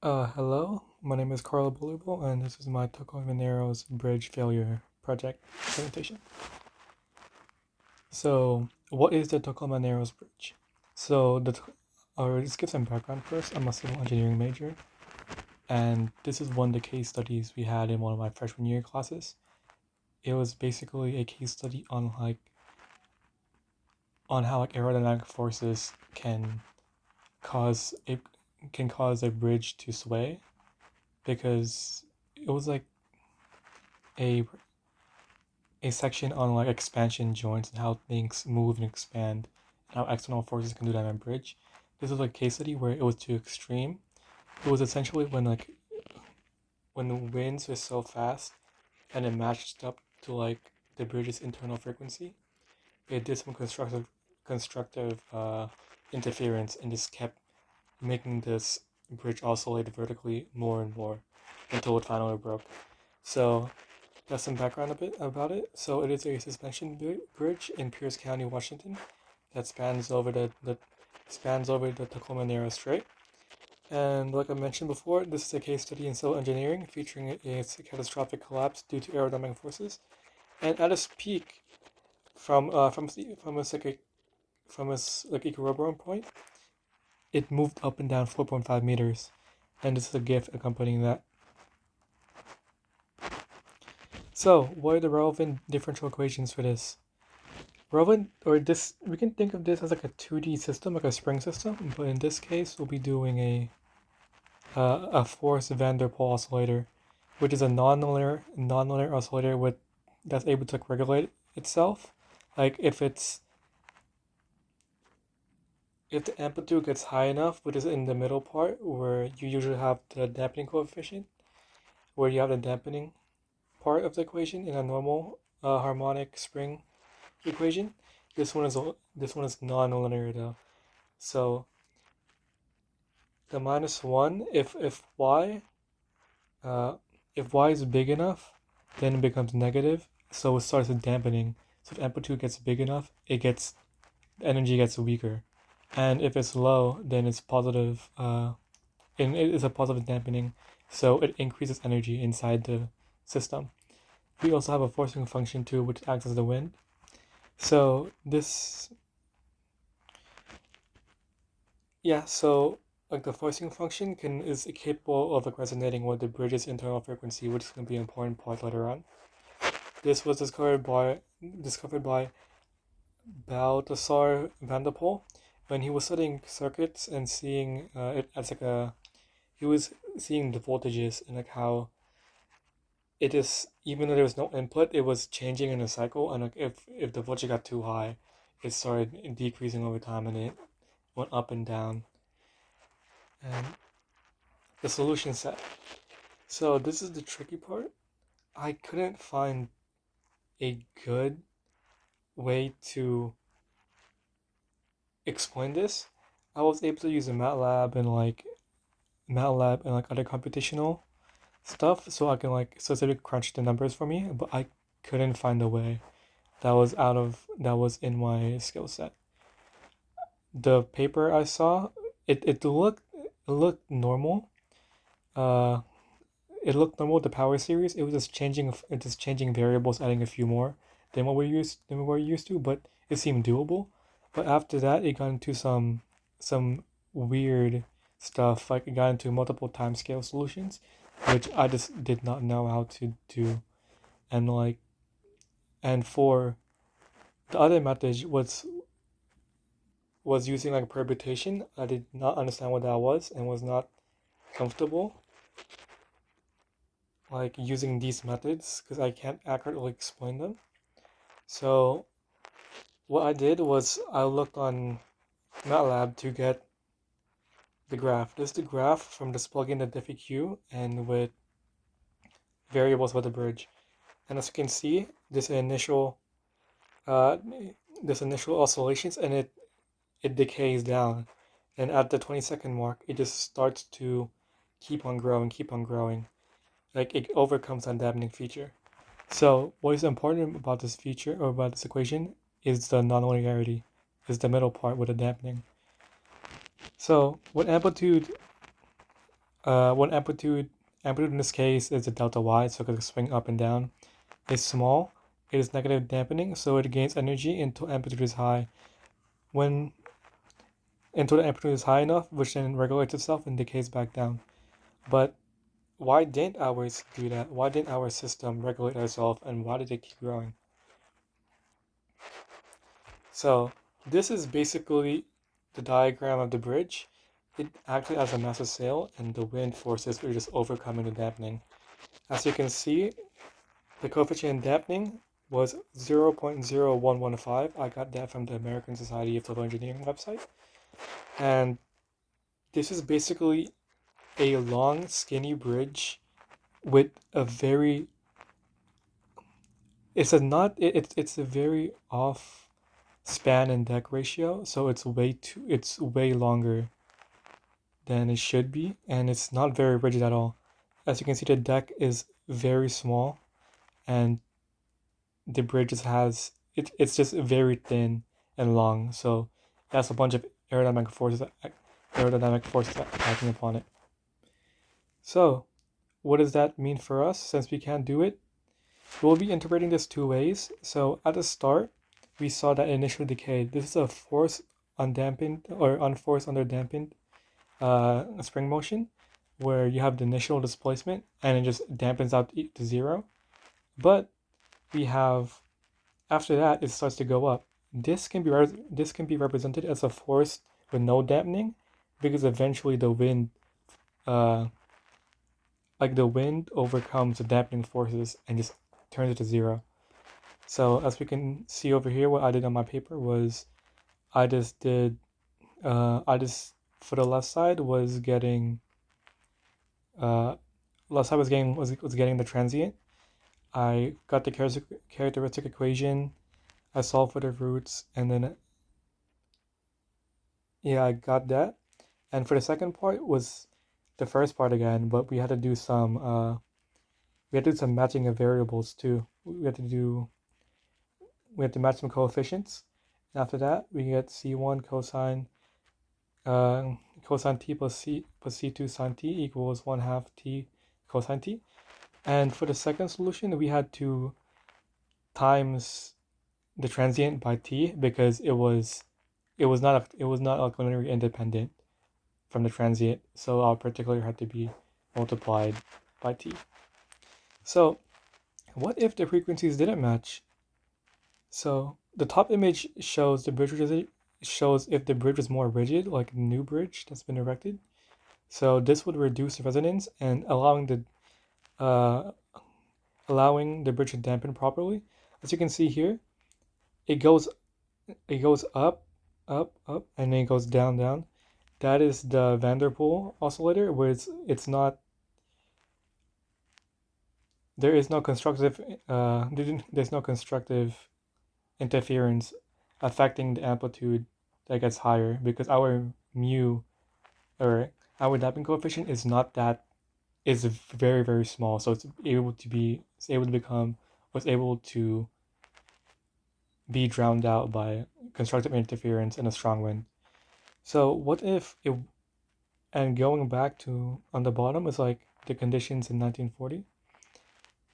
Hello, my name is Carlo Bolubo, and this is my Tacoma-Narrows Bridge Failure Project presentation. So, what is the Tacoma-Narrows Bridge? I'll just give some background first. I'm a civil engineering major, and this is one of the case studies we had in one of my freshman year classes. It was basically a case study on how aerodynamic forces cause a can cause a bridge to sway, because it was a a section on expansion joints and how things move and expand and how external forces can do that on a bridge. This was a case study where it was too extreme. It was essentially when the winds were so fast and it matched up to the bridge's internal frequency. It did some constructive interference and just kept making this bridge oscillate vertically more and more until it finally broke. So that's some background a bit about it. So it is a suspension bridge in Pierce County, Washington, that spans over the Tacoma Narrows Strait. And like I mentioned before, this is a case study in civil engineering featuring a catastrophic collapse due to aerodynamic forces. And at its peak, from its equilibrium point, it moved up and down 4.5 meters, and this is a GIF accompanying that. So, what are the relevant differential equations for this? We can think of this as like a 2D system, like a spring system, but in this case, we'll be doing a force van der Pol oscillator, which is a nonlinear oscillator that's able to regulate itself. Like if the amplitude gets high enough, which is in the middle part where you usually have the dampening coefficient, where you have the dampening part of the equation in a normal harmonic spring equation. This one is non-linear though. So the -1, uh, if y is big enough, then it becomes negative. So it starts with dampening. So if amplitude gets big enough, the energy gets weaker, and if it's low, then it's positive. And it is a positive dampening, so it increases energy inside the system. We also have a forcing function too, which acts as the wind. So the forcing function is capable of resonating with the bridge's internal frequency, which is going to be an important part later on. This was discovered by Balthasar van der Pol when he was studying circuits and seeing it as he was seeing the voltages and how it is, even though there was no input, it was changing in a cycle, and if the voltage got too high, it started decreasing over time and it went up and down. And the solution set. So this is the tricky part. I couldn't find a good way to explain this. I was able to use a MATLAB and other computational stuff, so I can specifically crunch the numbers for me, but I couldn't find a way that was in my skill set. The paper I saw, it looked normal. Uh, it looked normal with the power series. It was just changing variables, adding a few more than what we're used to, but it seemed doable. But after that, it got into some weird stuff. Like it got into multiple timescale solutions, which I just did not know how to do. And for the other method was using permutation. I did not understand what that was and was not comfortable using these methods because I can't accurately explain them. So what I did was I looked on MATLAB to get the graph. This is the graph from just plugging the diffie and with variables for the bridge. And as you can see, uh, this initial oscillations, and it decays down. And at the 20-second mark, it just starts to keep on growing. Like it overcomes that dampening feature. So what is important about this feature or about this equation is the nonlinearity, is the middle part with the dampening. So when amplitude when amplitude in this case is a delta y, so it could swing up and down, is small, it is negative dampening, so it gains energy until amplitude is high. Until the amplitude is high enough, which then regulates itself and decays back down. But why didn't ours do that? Why didn't our system regulate itself, and why did it keep growing? So this is basically the diagram of the bridge. It acted as a massive sail, and the wind forces were just overcoming the dampening. As you can see, the coefficient in dampening was 0.0115. I got that from the American Society of Civil Engineering website. And this is basically a long, skinny bridge with a very it's a very off span and deck ratio, so it's way longer than it should be, and it's not very rigid at all. As you can see, the deck is very small, and the bridge just has it's just very thin and long, so it has a bunch of aerodynamic forces acting upon it. So, what does that mean for us? Since we can't do it, we'll be interpreting this two ways. So at the start, we saw that initial decay. This is a force undampened or unforced underdampened spring motion, where you have the initial displacement and it just dampens out to zero. But we have after that it starts to go up. This can be represented as a force with no dampening, because eventually the wind uh, the wind overcomes the dampening forces and just turns it to zero. So as we can see over here, what I did on my paper was I just did for the left side was getting uh, left side was getting the transient. I got the characteristic equation. I solved for the roots, and then yeah, I got that. And for the second part was the first part again, but we had to do some matching of variables too. We had to match some coefficients. And after that, we get C1 uh, cosine t plus C2 sine t equals 1/2 t cosine t. And for the second solution, we had to times the transient by t, because it was not linearly independent from the transient, so our particular had to be multiplied by t. So what if the frequencies didn't match? So the top image shows shows if the bridge was more rigid, like a new bridge that's been erected. So this would reduce the resonance and uh, allowing the bridge to dampen properly. As you can see here, it goes up, up, and then it goes down, down. That is the Van der Poel oscillator, where it's not there is no constructive there's no constructive interference affecting the amplitude that gets higher, because our mu or our damping coefficient is very, very small, so it's able to become was able to be drowned out by constructive interference and a strong wind. So what if it and going back to on the bottom is like the conditions in 1940.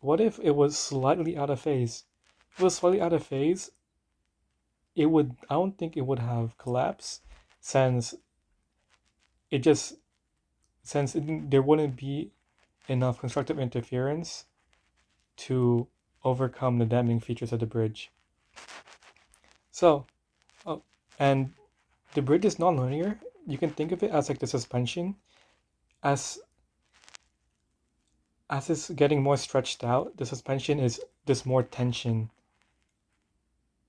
What if it was slightly out of phase? If it was slightly out of phase, I don't think it would have collapsed, since it just there wouldn't be enough constructive interference to overcome the dampening features of the bridge. So, oh, and the bridge is non-linear. You can think of it as like the suspension. As it's getting more stretched out, the suspension is there's more tension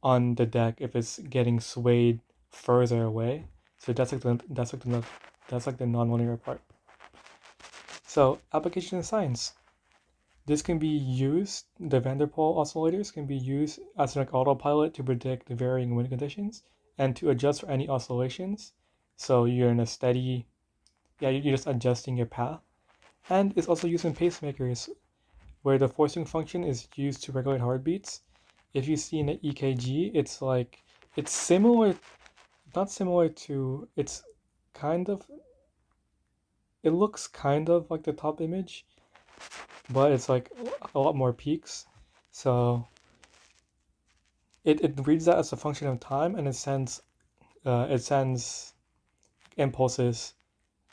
on the deck if it's getting swayed further away. So that's like the non-linear part. So application in science. This can be used, the Van der Pol oscillators can be used as an autopilot to predict the varying wind conditions and to adjust for any oscillations. So you're in a steady, you're just adjusting your path. And it's also used in pacemakers, where the forcing function is used to regulate heartbeats. If you see in an EKG, it's similar, not similar to, it's kind of, it looks kind of like the top image, but it's like a lot more peaks. So it reads that as a function of time, and it sends impulses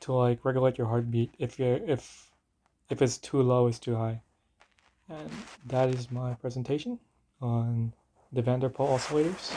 to like regulate your heartbeat if it's too low, it's too high. And that is my presentation on the Van der Pol oscillators.